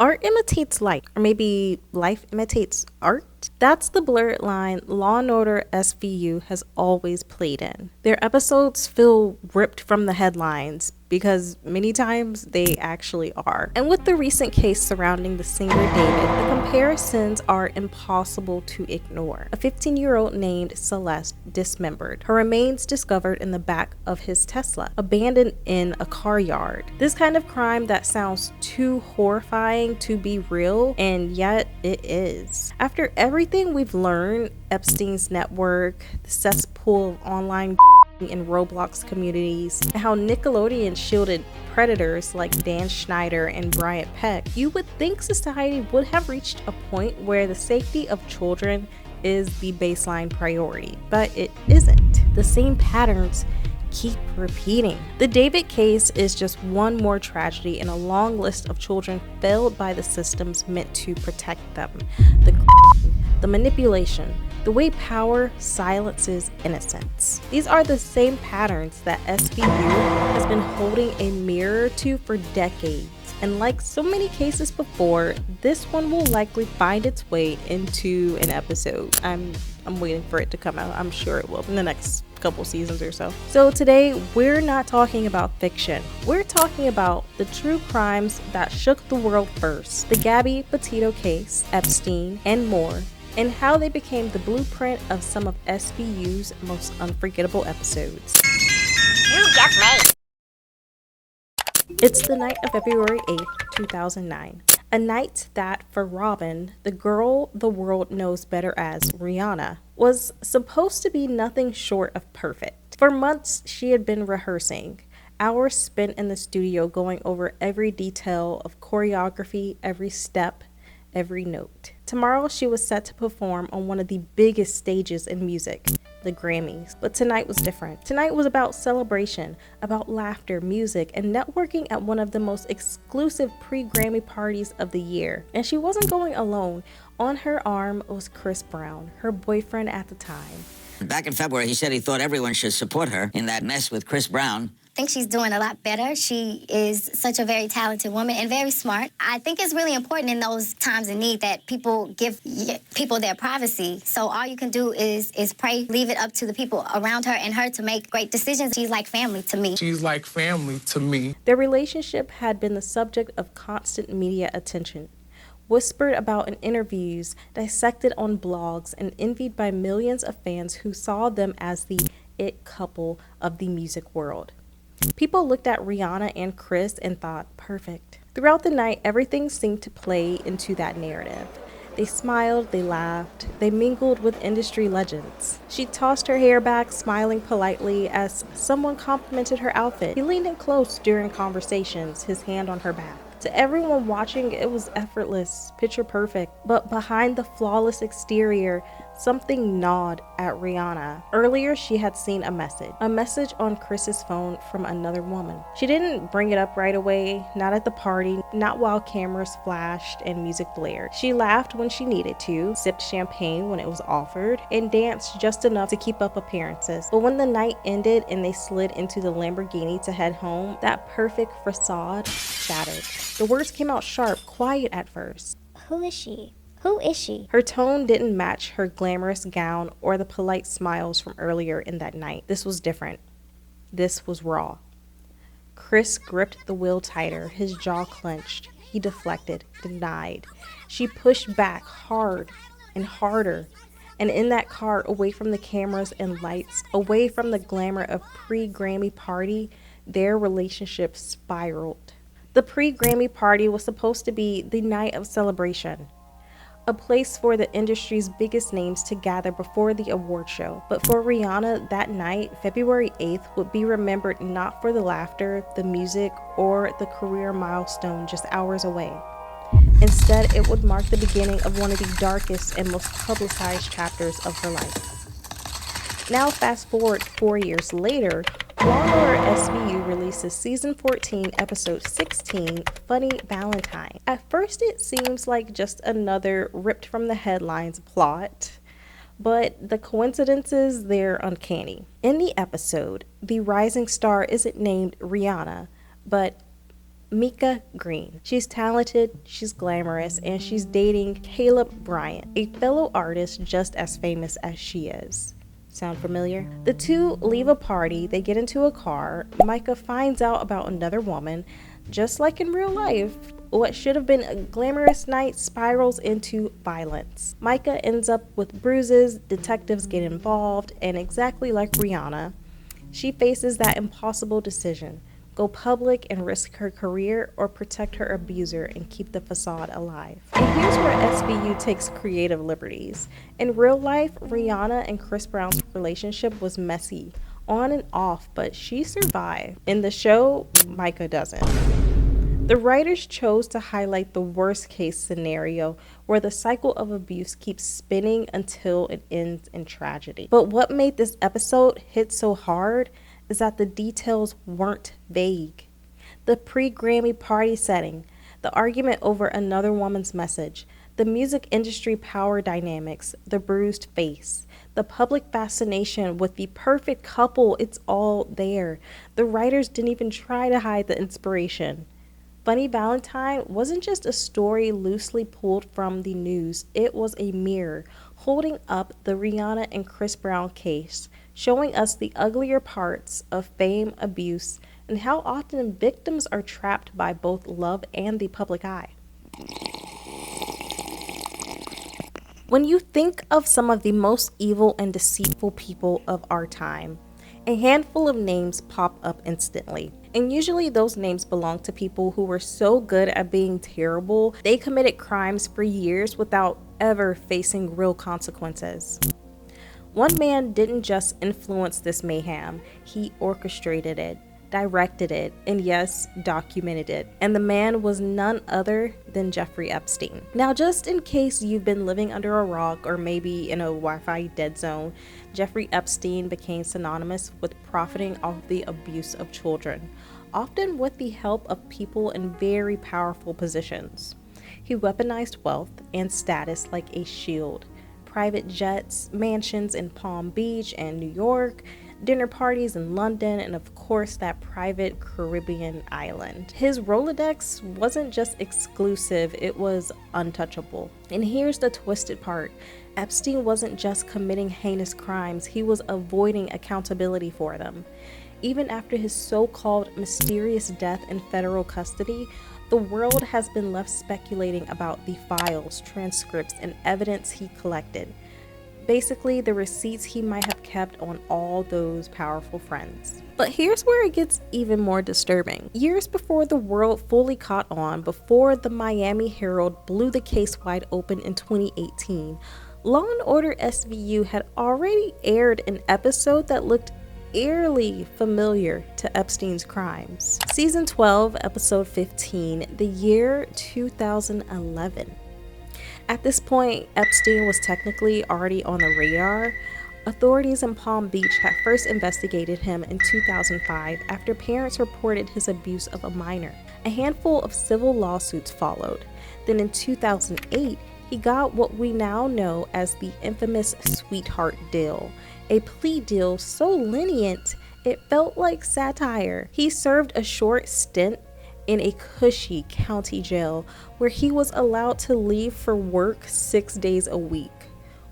Art imitates life, or maybe life imitates art. That's the blurred line Law and Order SVU has always played in. Their episodes feel ripped from the headlines because many times they actually are. And with the recent case surrounding the singer David, the comparisons are impossible to ignore. A 15-year-old named Celeste dismembered, her remains discovered in the back of his Tesla, abandoned in a car yard. This kind of crime that sounds too horrifying to be real, and yet it is. After everything we've learned, Epstein's network, the cesspool of online in Roblox communities, and how Nickelodeon shielded predators like Dan Schneider and Bryant Peck, you would think society would have reached a point where the safety of children is the baseline priority, but it isn't. The same patterns keep repeating. The David case is just one more tragedy in a long list of children failed by the systems meant to protect them. The manipulation, the way power silences innocence. These are the same patterns that SVU has been holding a mirror to for decades. And like so many cases before, this one will likely find its way into an episode. I'm waiting for it to come out. I'm sure it will in the next couple seasons or so. So today, we're not talking about fiction. We're talking about the true crimes that shook the world first. The Gabby Petito case, Epstein, and more, and how they became the blueprint of some of SVU's most unforgettable episodes. You just made. It's the night of February 8th, 2009. A night that, for Robin, the girl the world knows better as Rihanna, was supposed to be nothing short of perfect. For months, she had been rehearsing. Hours spent in the studio going over every detail of choreography, every step, every note. Tomorrow she was set to perform on one of the biggest stages in music, the Grammys. But tonight was different. Tonight was about celebration, about laughter, music, and networking at one of the most exclusive pre-Grammy parties of the year. And she wasn't going alone. On her arm was Chris Brown, her boyfriend at the time. Back in February, he said he thought everyone should support her in that mess with Chris Brown. I think she's doing a lot better. She is such a very talented woman and very smart. I think it's really important in those times of need that people give people their privacy. So all you can do is pray, leave it up to the people around her and her to make great decisions. She's like family to me. She's like family to me. Their relationship had been the subject of constant media attention, whispered about in interviews, dissected on blogs, and envied by millions of fans who saw them as the it couple of the music world. People looked at Rihanna and Chris and thought, perfect. Throughout the night, everything seemed to play into that narrative. They smiled, they laughed, they mingled with industry legends. She tossed her hair back, smiling politely as someone complimented her outfit. He leaned in close during conversations, his hand on her back. To everyone watching, it was effortless, picture perfect. But behind the flawless exterior, something gnawed at Rihanna. Earlier, she had seen a message on Chris's phone from another woman. She didn't bring it up right away, not at the party, not while cameras flashed and music blared. She laughed when she needed to, sipped champagne when it was offered, and danced just enough to keep up appearances. But when the night ended and they slid into the Lamborghini to head home, that perfect facade shattered. The words came out sharp, quiet at first. Who is she? Who is she? Her tone didn't match her glamorous gown or the polite smiles from earlier in that night. This was different. This was raw. Chris gripped the wheel tighter, his jaw clenched. He deflected, denied. She pushed back hard and harder. And in that car, away from the cameras and lights, away from the glamour of pre-Grammy party, their relationship spiraled. The pre-Grammy party was supposed to be the night of celebration, a place for the industry's biggest names to gather before the award show. But for Rihanna, that night, February 8th, would be remembered not for the laughter, the music, or the career milestone just hours away. Instead, it would mark the beginning of one of the darkest and most publicized chapters of her life. Now fast forward 4 years later, Law and Order SVU releases Season 14, Episode 16, Funny Valentine. At first, it seems like just another ripped from the headlines plot, but the coincidences, they're uncanny. In the episode, the rising star isn't named Rihanna, but Mika Green. She's talented, she's glamorous, and she's dating Caleb Bryant, a fellow artist just as famous as she is. Sound familiar? The two leave a party, they get into a car. Micah finds out about another woman. Just like in real life, what should have been a glamorous night spirals into violence. Micah ends up with bruises, detectives get involved, and exactly like Rihanna, she faces that impossible decision. Go public and risk her career, or protect her abuser and keep the facade alive. And here's where SVU takes creative liberties. In real life, Rihanna and Chris Brown's relationship was messy, on and off, but she survived. In the show, Micah doesn't. The writers chose to highlight the worst case scenario where the cycle of abuse keeps spinning until it ends in tragedy. But what made this episode hit so hard is that the details weren't vague. The pre-Grammy party setting, the argument over another woman's message, the music industry power dynamics, the bruised face, the public fascination with the perfect couple, it's all there. The writers didn't even try to hide the inspiration. Funny Valentine wasn't just a story loosely pulled from the news, it was a mirror holding up the Rihanna and Chris Brown case, showing us the uglier parts of fame, abuse, and how often victims are trapped by both love and the public eye. When you think of some of the most evil and deceitful people of our time, a handful of names pop up instantly. And usually those names belong to people who were so good at being terrible, they committed crimes for years without ever facing real consequences. One man didn't just influence this mayhem, he orchestrated it, directed it, and yes, documented it. And the man was none other than Jeffrey Epstein. Now, just in case you've been living under a rock or maybe in a Wi-Fi dead zone, Jeffrey Epstein became synonymous with profiting off the abuse of children, often with the help of people in very powerful positions. He weaponized wealth and status like a shield. Private jets, mansions in Palm Beach and New York, dinner parties in London, and of course that private Caribbean island. His Rolodex wasn't just exclusive, it was untouchable. And here's the twisted part. Epstein wasn't just committing heinous crimes, he was avoiding accountability for them. Even after his so-called mysterious death in federal custody, the world has been left speculating about the files, transcripts, and evidence he collected. Basically, the receipts he might have kept on all those powerful friends. But here's where it gets even more disturbing. Years before the world fully caught on, before the Miami Herald blew the case wide open in 2018, Law & Order SVU had already aired an episode that looked eerily familiar to Epstein's crimes. Season 12, episode 15, the year 2011. At this point, Epstein was technically already on the radar. Authorities in Palm Beach had first investigated him in 2005 after parents reported his abuse of a minor. A handful of civil lawsuits followed. Then in 2008, he got what we now know as the infamous sweetheart deal, a plea deal so lenient it felt like satire. He served a short stint in a cushy county jail where he was allowed to leave for work 6 days a week.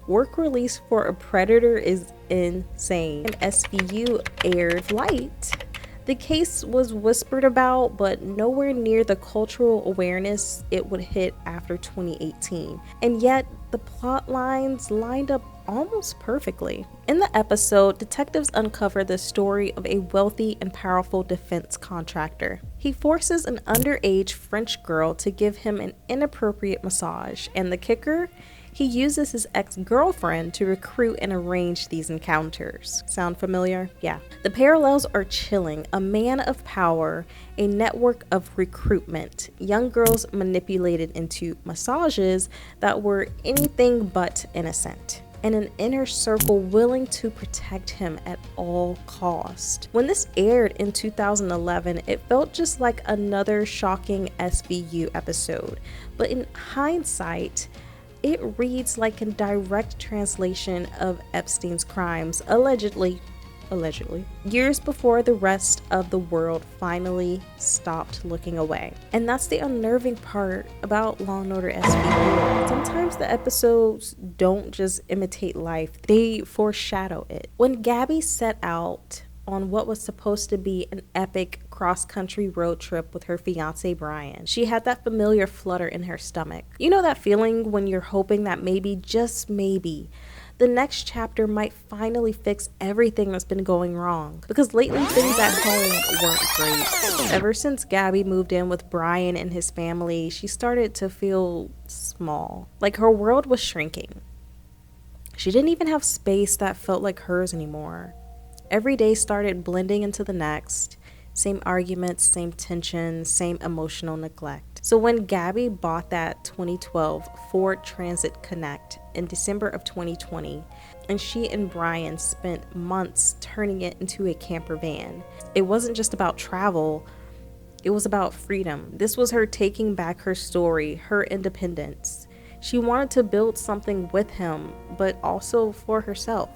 Work release for a predator is insane. And SVU aired Flight. The case was whispered about, but nowhere near the cultural awareness it would hit after 2018. And yet, the plot lines lined up almost perfectly. In the episode, detectives uncover the story of a wealthy and powerful defense contractor. He forces an underage French girl to give him an inappropriate massage, and the kicker? He uses his ex-girlfriend to recruit and arrange these encounters. Sound familiar? Yeah. The parallels are chilling. A man of power, a network of recruitment, young girls manipulated into massages that were anything but innocent, and an inner circle willing to protect him at all cost. When this aired in 2011, it felt just like another shocking SVU episode, but in hindsight, it reads like a direct translation of Epstein's crimes, allegedly allegedly, years before the rest of the world finally stopped looking away. And that's the unnerving part about Law and Order SVU. Sometimes the episodes don't just imitate life, they foreshadow it. When Gabby set out on what was supposed to be an epic cross-country road trip with her fiance Brian, she had that familiar flutter in her stomach. You know that feeling when you're hoping that maybe, just maybe, the next chapter might finally fix everything that's been going wrong. Because lately things at home weren't great. Ever since Gabby moved in with Brian and his family, she started to feel small. Like her world was shrinking. She didn't even have space that felt like hers anymore. Every day started blending into the next. Same arguments, same tension, same emotional neglect. So when Gabby bought that 2012 Ford Transit Connect in December of 2020, and she and Brian spent months turning it into a camper van, it wasn't just about travel, it was about freedom. This was her taking back her story, her independence. She wanted to build something with him, but also for herself.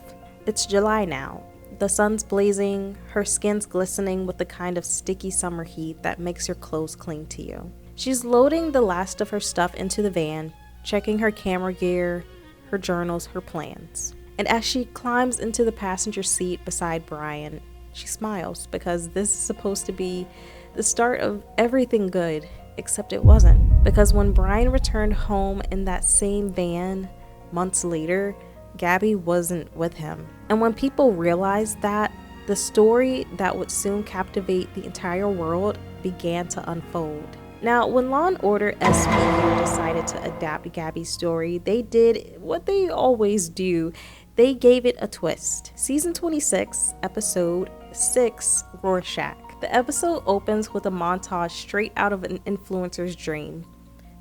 It's July now. The sun's blazing, her skin's glistening with the kind of sticky summer heat that makes your clothes cling to you. She's loading the last of her stuff into the van, checking her camera gear, her journals, her plans. And as she climbs into the passenger seat beside Brian, she smiles because this is supposed to be the start of everything good, except it wasn't. Because when Brian returned home in that same van months later, Gabby wasn't with him. And when people realized that, the story that would soon captivate the entire world began to unfold. Now, when Law & Order SVU decided to adapt Gabby's story, they did what they always do. They gave it a twist. Season 26, episode 6, Rorschach. The episode opens with a montage straight out of an influencer's dream.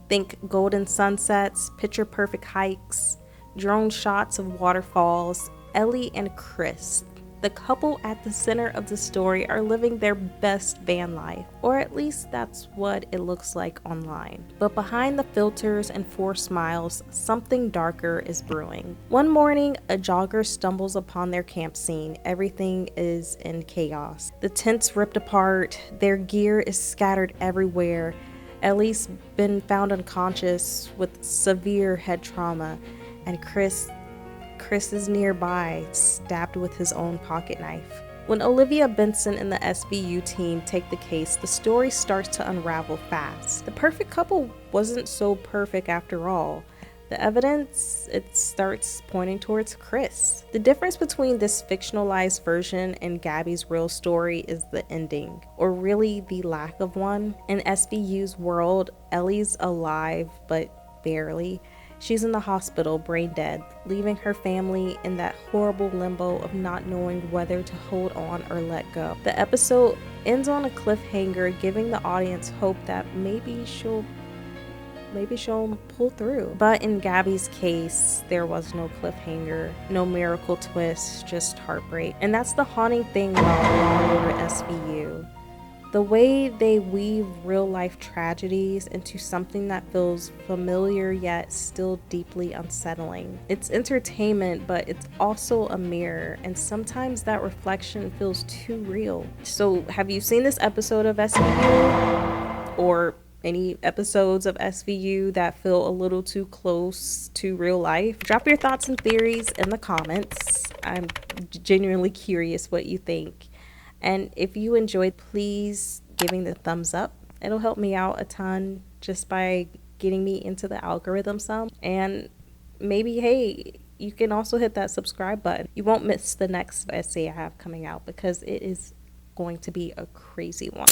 Think golden sunsets, picture-perfect hikes, drone shots of waterfalls. Ellie and Chris, the couple at the center of the story, are living their best van life, or at least that's what it looks like online. But behind the filters and forced smiles, something darker is brewing. One morning, a jogger stumbles upon their camp scene. Everything is in chaos. The tents ripped apart, their gear is scattered everywhere. Ellie's been found unconscious with severe head trauma, and Chris is nearby, stabbed with his own pocket knife. When Olivia Benson and the SVU team take the case, the story starts to unravel fast. The perfect couple wasn't so perfect after all. The evidence, it starts pointing towards Chris. The difference between this fictionalized version and Gabby's real story is the ending, or really the lack of one. In SVU's world, Ellie's alive, but barely. She's in the hospital, brain dead, leaving her family in that horrible limbo of not knowing whether to hold on or let go. The episode ends on a cliffhanger, giving the audience hope that maybe she'll pull through. But in Gabby's case, there was no cliffhanger, no miracle twist, just heartbreak. And that's the haunting thing about Law & Order SVU. The way they weave real-life tragedies into something that feels familiar yet still deeply unsettling. It's entertainment, but it's also a mirror, and sometimes that reflection feels too real. So, have you seen this episode of SVU? Or any episodes of SVU that feel a little too close to real life? Drop your thoughts and theories in the comments. I'm genuinely curious what you think. And if you enjoyed, please giving the thumbs up. It'll help me out a ton just by getting me into the algorithm some. And maybe, hey, you can also hit that subscribe button. You won't miss the next essay I have coming out because it is going to be a crazy one.